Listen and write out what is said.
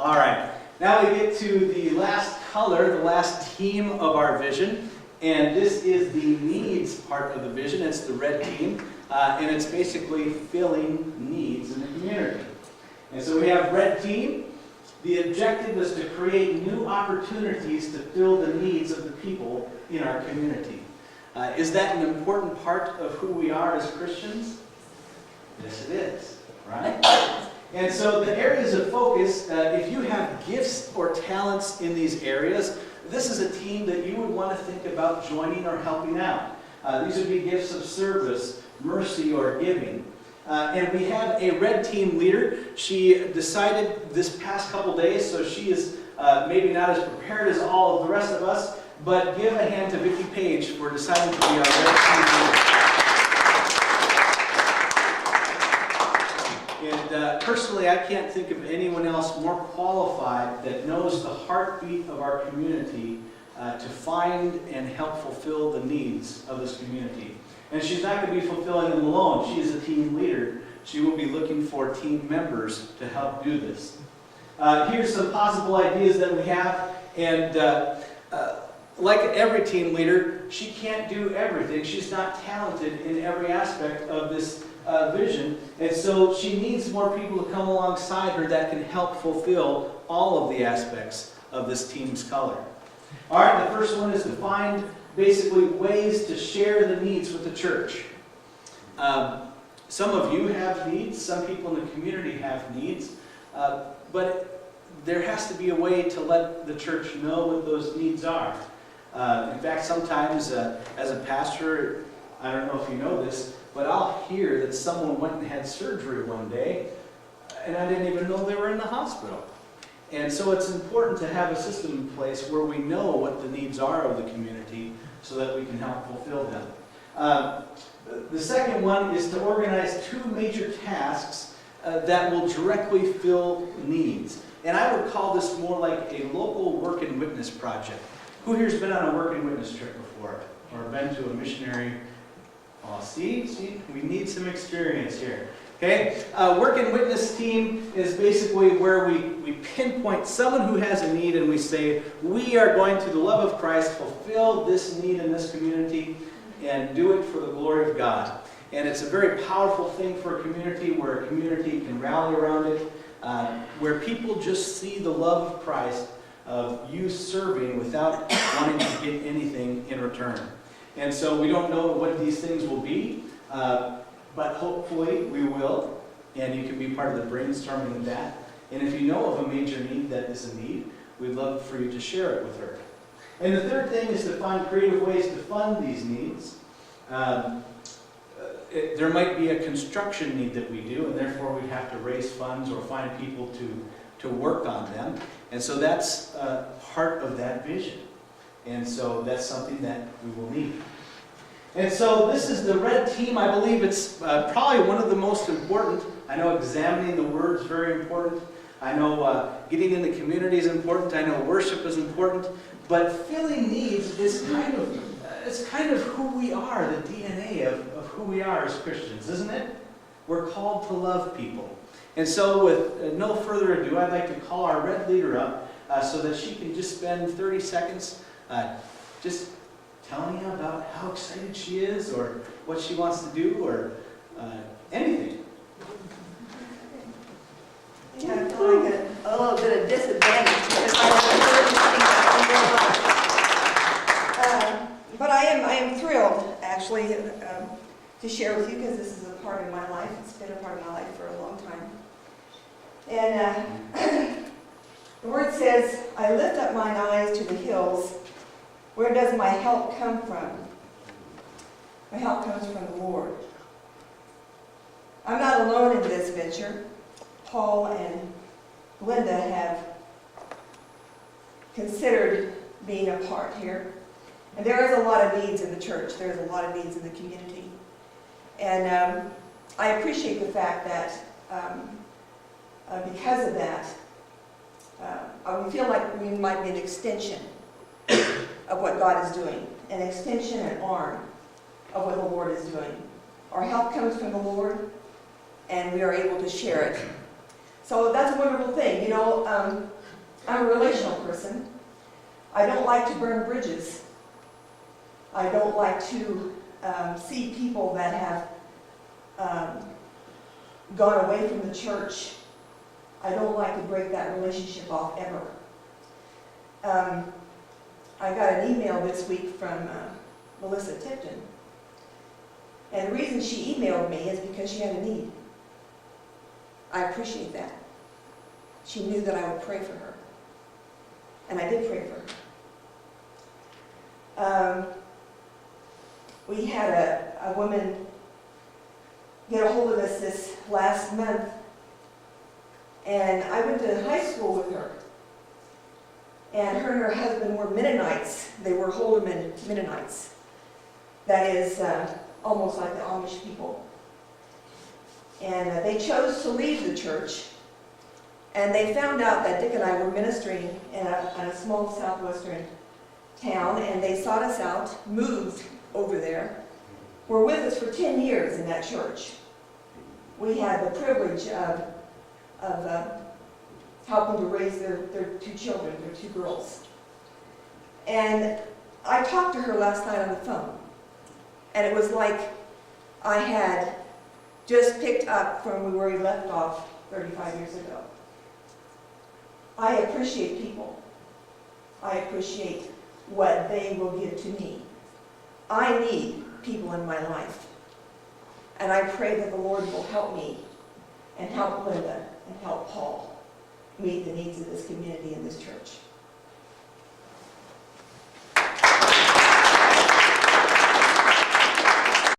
All right, now we get to the last color, the last theme of our vision, and this is the needs part of the vision. It's the red theme, and it's basically filling needs in the community. And so we have red theme. The objective is to create new opportunities to fill the needs of the people in our community. Is that an important part of who we are as Christians? Yes, it is, right? And so the areas of focus, if you have gifts or talents in these areas, this is a team that you would want to think about joining or helping out. These would be gifts of service, mercy, or giving. And we have a red team leader. She decided this past couple days, so she is maybe not as prepared as all of the rest of us, but give a hand to Vicki Page for deciding to be our red team leader. And personally, I can't think of anyone else more qualified that knows the heartbeat of our community to find and help fulfill the needs of this community. And she's not going to be fulfilling them alone. She is a team leader. She will be looking for team members to help do this. Here's some possible ideas that we have. And like every team leader, she can't do everything. She's not talented in every aspect of this vision. And so she needs more people to come alongside her that can help fulfill all of the aspects of this team's color. All right, the first one is to find basically ways to share the needs with the church. Some of you have needs, some people in the community have needs, but there has to be a way to let the church know what those needs are. In fact, sometimes as a pastor, I don't know if you know this, but I'll hear that someone went and had surgery one day, and I didn't even know they were in the hospital. And so it's important to have a system in place where we know what the needs are of the community so that we can help fulfill them. The second one is to organize two major tasks that will directly fill needs. And I would call this more like a local work and witness project. Who here's been on a work and witness trip before? Or been to a missionary? Oh, see, we need some experience here. Okay, work and witness team is basically where we pinpoint someone who has a need and we say, we are going to the love of Christ fulfill this need in this community and do it for the glory of God. And it's a very powerful thing for a community where a community can rally around it, where people just see the love of Christ of you serving without wanting to get anything in return. And so we don't know what these things will be, but hopefully we will, and you can be part of the brainstorming of that. And if you know of a major need that is a need, we'd love for you to share it with her. And the third thing is to find creative ways to fund these needs. There might be a construction need that we do, and therefore we have to raise funds or find people to work on them. And so that's part of that vision. And so that's something that we will need. And so this is the red team. I believe it's probably one of the most important. I know examining the Word is very important. I know getting in the community is important. I know worship is important. But filling needs is kind of who we are, the DNA of who we are as Christians, isn't it? We're called to love people. And so with no further ado, I'd like to call our red leader up so that she can just spend 30 seconds just telling you about how excited she is or what she wants to do or anything. Yeah, I feel like a little bit of disadvantage because I haven't heard anything. But I am thrilled, actually, to share with you because this is a part of my life. It's been a part of my life for a long time. And the Word says, I lift up mine eyes to the hills. Where does my help come from? My help comes from the Lord. I'm not alone in this venture. Paul and Linda have considered being a part here. And there is a lot of needs in the church. There's a lot of needs in the community. And I appreciate the fact that because of that, we feel like we might be an extension of what God is doing, an extension and arm of what the Lord is doing. Our help comes from the Lord, and we are able to share it. So that's a wonderful thing. You know, I'm a relational person. I don't like to burn bridges. I don't like to see people that have gone away from the church. I don't like to break that relationship off ever. I got an email this week from Melissa Tipton. And the reason she emailed me is because she had a need. I appreciate that. She knew that I would pray for her. And I did pray for her. We had a woman get a hold of us this last month. And I went to high school with her. And her husband were Mennonites. They were Holderman Mennonites. That is almost like the Amish people. And they chose to leave the church. And they found out that Dick and I were ministering in a small southwestern town. And they sought us out, moved over there, were with us for 10 years in that church. We had the privilege of helping to raise their 2 children, their 2 girls. And I talked to her last night on the phone. And it was like I had just picked up from where we left off 35 years ago. I appreciate people. I appreciate what they will give to me. I need people in my life. And I pray that the Lord will help me and help Linda and help Paul meet the needs of this community and this church.